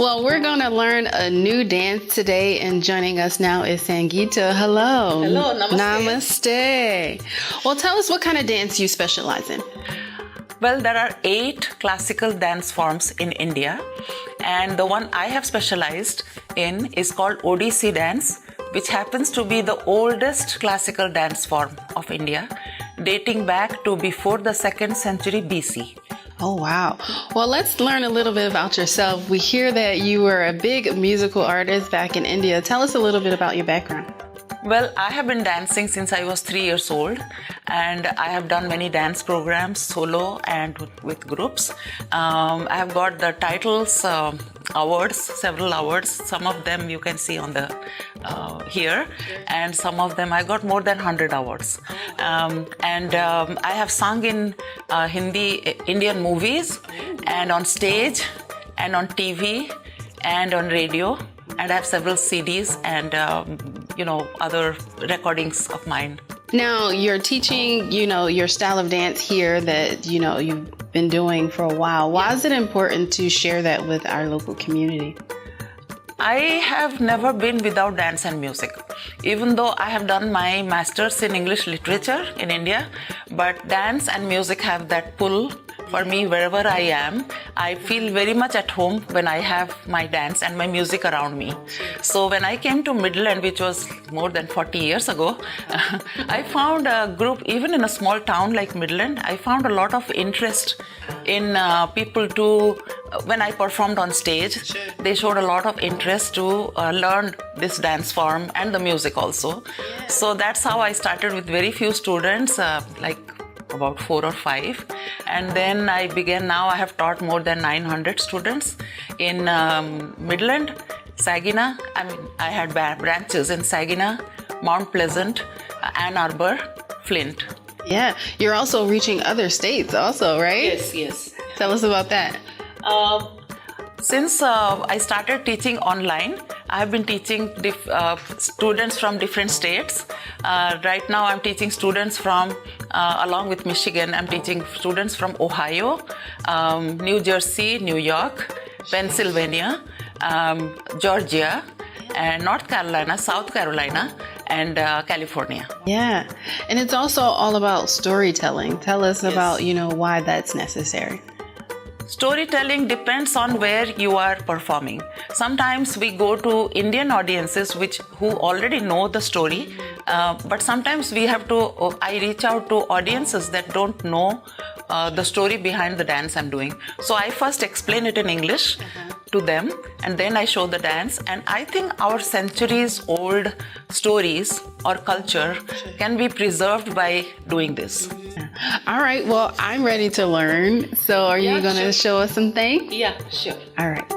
Well, we're going to learn a new dance today, and joining us now is Sangeeta. Hello. Hello, namaste. Namaste. Well, tell us what kind of dance you specialize in. Well, there are 8 classical dance forms in India, and the one I have specialized in is called Odissi dance, which happens to be the oldest classical dance form of India, dating back to before the 2nd century BC. Oh, wow. Well, let's learn a little bit about yourself. We hear that you were a big musical artist back in India. Tell us a little bit about your background. Well, I have been dancing since I was 3 years old, and I have done many dance programs solo and with groups. I have got the titles, awards, several awards. Some of them you can see on the here, and some of them I got more than 100 awards. I have sung in Hindi, Indian movies, and on stage, and on TV, and on radio. And I have several CDs and, other recordings of mine. Now, you're teaching, your style of dance here that, you've been doing for a while. Why is it important to share that with our local community? I have never been without dance and music. Even though I have done my master's in English literature in India, but dance and music have that pull for me wherever I am. I feel very much at home when I have my dance and my music around me. So when I came to Midland, which was more than 40 years ago, I found a group, even in a small town like Midland, I found a lot of interest in people when I performed on stage, they showed a lot of interest to learn this dance form and the music also. So that's how I started with very few students, like about 4 or 5, and then I began. Now I have taught more than 900 students in Midland, Saginaw. I had branches in Saginaw, Mount Pleasant, Ann Arbor, Flint. Yeah, you're also reaching other states also, right? Yes. Tell us about that. Since I started teaching online, I have been teaching students from different states. Right now I'm teaching students from, along with Michigan, I'm teaching students from Ohio, New Jersey, New York, Pennsylvania, Georgia, and North Carolina, South Carolina, and California. Yeah, and it's also all about storytelling. Tell us about, why that's necessary. Storytelling depends on where you are performing. Sometimes we go to Indian audiences who already know the story, but sometimes I reach out to audiences that don't know the story behind the dance I'm doing. So I first explain it in English to them, and then I show the dance. And I think our centuries old stories or culture can be preserved by doing this. All right, well, I'm ready to learn. So are you going to show us some things? Yeah, sure. All right.